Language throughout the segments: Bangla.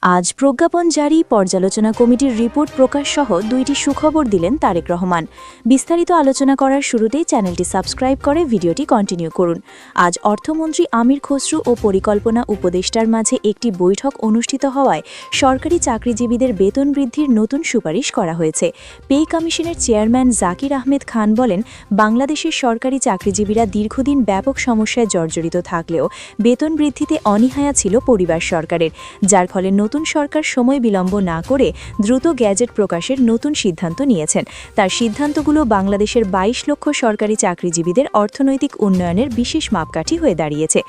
আজ প্রজ্ঞাপন জারি, পর্যালোচনা কমিটির রিপোর্ট প্রকাশ সহ দুইটি সুখবর দিলেন তারেক রহমান। বিস্তারিত আলোচনা করার শুরুতেই চ্যানেলটি সাবস্ক্রাইব করে ভিডিওটি কন্টিনিউ করুন। আজ অর্থমন্ত্রী আমির খসরু ও পরিকল্পনা উপদেষ্টার মাঝে একটি বৈঠক অনুষ্ঠিত হওয়ায় সরকারি চাকরিজীবীদের বেতন বৃদ্ধির নতুন সুপারিশ করা হয়েছে। পে কমিশনের চেয়ারম্যান জাকির আহমেদ খান বলেন, বাংলাদেশের সরকারি চাকরিজীবীরা দীর্ঘদিন ব্যাপক সমস্যায় জর্জরিত থাকলেও বেতন বৃদ্ধিতে অনীহা ছিল পরিবার সরকারের, যার ফলে নতুন সরকার সময় বিলম্ব না করে দ্রুত গ্যাজেট প্রকাশের নতুন সিদ্ধান্ত নিয়েছেন। তার সিদ্ধান্তগুলো বাংলাদেশের ২২ লক্ষ সরকারি চাকরিজীবীদের অর্থনৈতিক উন্নয়নের বিশেষ মাপকাঠি হয়ে দাঁড়িয়েছে।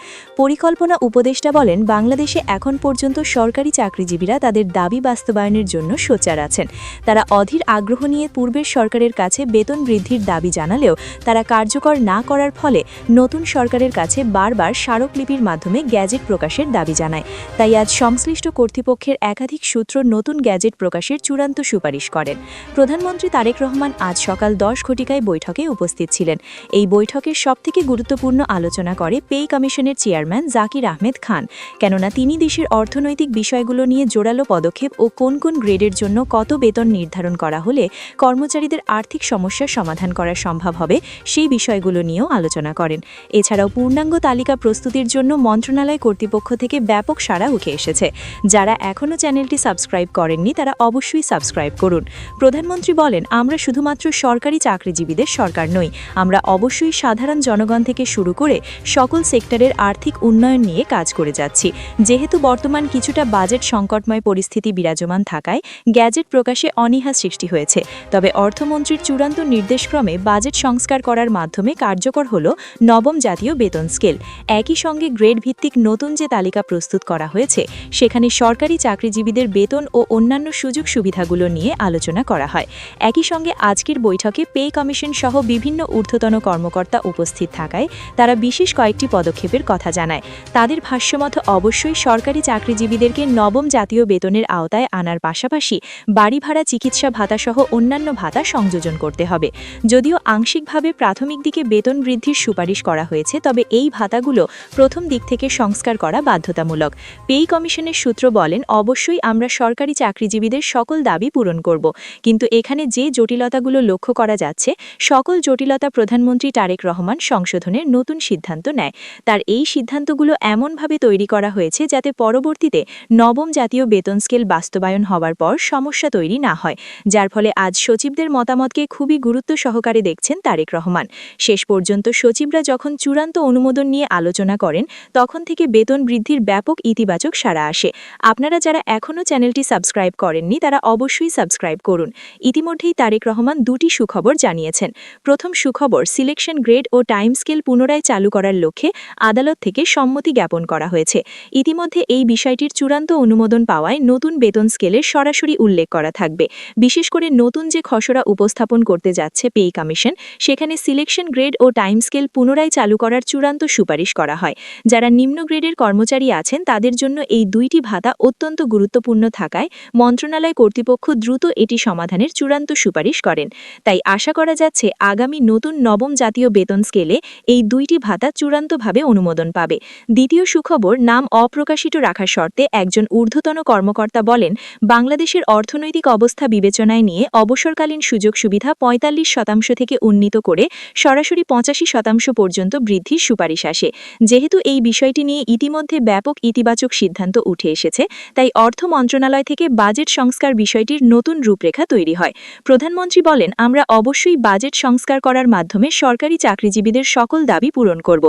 পরিকল্পনা উপদেষ্টা বলেন, বাংলাদেশে এখন পর্যন্ত সরকারি চাকরিজীবীরা তাদের দাবি বাস্তবায়নের জন্য সোচ্চার আছেন। তারা অধীর আগ্রহ নিয়ে পূর্বের সরকারের কাছে বেতন বৃদ্ধির দাবি জানালেও তারা কার্যকর না করার ফলে নতুন সরকারের কাছে বারবার স্মারকলিপির মাধ্যমে গ্যাজেট প্রকাশের দাবি জানায়। তাই আজ সংশ্লিষ্ট কর্তৃপক্ষের একাধিক সূত্র নতুন গ্যাজেট প্রকাশের চূড়ান্ত সুপারিশ করেন। প্রধানমন্ত্রী তারেক রহমান আজ সকাল 10 ঘটিকায় বৈঠকে উপস্থিত ছিলেন। এই বৈঠকের সবথেকে গুরুত্বপূর্ণ আলোচনা করে পে কমিশনের চেয়ারম্যান জাকির আহমেদ খান, কেননা তিনি দেশের অর্থনৈতিক বিষয়গুলো নিয়ে জোরালো পদক্ষেপ ও কোন কোন গ্রেডের জন্য কত বেতন নির্ধারণ করা হলে কর্মচারীদের আর্থিক সমস্যার সমাধান করা সম্ভব হবে সেই বিষয়গুলো নিয়েও আলোচনা করেন। এছাড়াও পূর্ণাঙ্গ তালিকা প্রস্তুতির জন্য মন্ত্রণালয় কর্তৃপক্ষ থেকে ব্যাপক সাড়া উঠে এসেছে। যারা এখনও চ্যানেলটি সাবস্ক্রাইব করেননি তারা অবশ্যই সাবস্ক্রাইব করুন। প্রধানমন্ত্রী বলেন, আমরা শুধুমাত্র সরকারি চাকরিজীবীদের সরকার নই, আমরা অবশ্যই সাধারণ জনগণ থেকে শুরু করে সকল সেক্টরের আর্থিক উন্নয়ন নিয়ে কাজ করে যাচ্ছি। যেহেতু বর্তমান কিছুটা বাজেট সংকটময় পরিস্থিতি বিরাজমান থাকায় গ্যাজেট প্রকাশে অনীহা সৃষ্টি হয়েছে, তবে অর্থমন্ত্রীর চূড়ান্ত নির্দেশক্রমে বাজেট সংস্কার করার মাধ্যমে কার্যকর হল নবম জাতীয় বেতন স্কেল। একই সঙ্গে গ্রেড ভিত্তিক নতুন যে তালিকা প্রস্তুত করা হয়েছে সেখানে সরকারি চাকরিজীবীদের বেতন ও অন্যান্য সুযোগ সুবিধাগুলো নিয়ে আলোচনা করা হয়। একই সঙ্গে আজকের বৈঠকে পে কমিশন সহ বিভিন্ন ঊর্ধ্বতন কর্মকর্তা উপস্থিত থাকায় তারা বিশেষ কয়েকটি পদক্ষেপের কথা জানায়। তাদের ভাষ্যমতে অবশ্যই সরকারি চাকরিজীবীদেরকে নবম জাতীয় বেতনের আওতায় আনার পাশাপাশি বাড়ি ভাড়া, চিকিৎসা ভাতা সহ অন্যান্য ভাতা সংযোজন করতে হবে। যদিও আংশিকভাবে প্রাথমিক দিকে বেতন বৃদ্ধির সুপারিশ করা হয়েছে, তবে এই ভাতাগুলো প্রথম দিক থেকে সংস্কার করা বাধ্যতামূলক। পে কমিশনের সূত্র বলেন, অবশ্যই আমরা সরকারি চাকরিজীবীদের সকল দাবি পূরণ করব, কিন্তু এখানে যে জটিলতাগুলো লক্ষ্য করা যাচ্ছে সকল জটিলতা প্রধানমন্ত্রী তারেক রহমান সংশোধনের নতুন সিদ্ধান্ত নেয়। তার এই সিদ্ধান্তগুলো এমনভাবে তৈরি করা হয়েছে যাতে পরবর্তীতে নবম জাতীয় বেতন স্কেল বাস্তবায়ন হওয়ার পর সমস্যা তৈরি না হয়, যার ফলে আজ সচিবদের মতামতকে খুবই গুরুত্ব সহকারে দেখছেন তারেক রহমান। শেষ পর্যন্ত সচিবরা যখন চূড়ান্ত অনুমোদন নিয়ে আলোচনা করেন তখন থেকে বেতন বৃদ্ধির ব্যাপক ইতিবাচক সাড়া আসে। আপনারা যারা এখনও চ্যানেলটি সাবস্ক্রাইব করেননি তারা অবশ্যই সাবস্ক্রাইব করুন। ইতিমধ্যেই তারেক রহমান দুটি সুখবর জানিয়েছেন। প্রথম সুখবর, সিলেকশন গ্রেড ও টাইম স্কেল পুনরায় চালু করার লক্ষ্যে আদালত থেকে সম্মতি জ্ঞাপন করা হয়েছে। ইতিমধ্যে এই বিষয়টির চূড়ান্ত অনুমোদন পাওয়ায় নতুন বেতন স্কেলের সরাসরি উল্লেখ করা থাকবে। বিশেষ করে নতুন যে খসড়া উপস্থাপন করতে যাচ্ছে পে কমিশন, সেখানে সিলেকশন গ্রেড ও টাইম স্কেল পুনরায় চালু করার চূড়ান্ত সুপারিশ করা হয়। যারা নিম্ন গ্রেডের কর্মচারী আছেন তাদের জন্য এই দুইটি ভাতা অত্যন্ত গুরুত্বপূর্ণ থাকায় মন্ত্রণালয় কর্তৃপক্ষ দ্রুত এটি সমাধানের চূড়ান্ত সুপারিশ করেন। তাই আশা করা যাচ্ছে আগামী নতুন নবম জাতীয় বেতন স্কেলে এই দুইটি ভাতা চূড়ান্তভাবে অনুমোদন পাবে। দ্বিতীয় সুখবর, নাম অপ্রকাশিত রাখার শর্তে একজন ঊর্ধ্বতন কর্মকর্তা বলেন, বাংলাদেশের অর্থনৈতিক অবস্থা বিবেচনায় নিয়ে অবসরকালীন সুযোগ সুবিধা ৪৫% থেকে উন্নীত করে সরাসরি ৮৫% পর্যন্ত বৃদ্ধির সুপারিশ আসে। যেহেতু এই বিষয়টি নিয়ে ইতিমধ্যে ব্যাপক ইতিবাচক সিদ্ধান্ত উঠে এসেছে, তাই অর্থ মন্ত্রণালয় থেকে বাজেট সংস্কার বিষয়টির নতুন রূপরেখা তৈরি হয়। প্রধানমন্ত্রী বলেন, আমরা অবশ্যই বাজেট সংস্কার করার মাধ্যমে সরকারি চাকরিজীবীদের সকল দাবি পূরণ করব।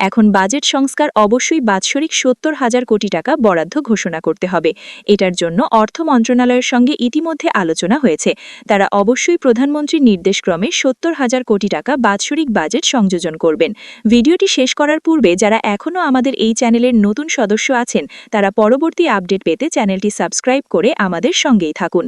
এখন বাজেট সংস্কার অবশ্যই বাৎসরিক ৭০,০০০ কোটি টাকা বরাদ্দ ঘোষণা করতে হবে। এটার জন্য অর্থ মন্ত্রণালয়ের সঙ্গে ইতিমধ্যে আলোচনা হয়েছে। তারা অবশ্যই প্রধানমন্ত্রীর নির্দেশক্রমে ৭০,০০০ কোটি টাকা বাৎসরিক বাজেট সংযোজন করবেন। ভিডিওটি শেষ করার পূর্বে যারা এখনও আমাদের এই চ্যানেলের নতুন সদস্য আছেন তারা পরবর্তী আপডেট পেতে চ্যানেলটি সাবস্ক্রাইব করে আমাদের সঙ্গেই থাকুন।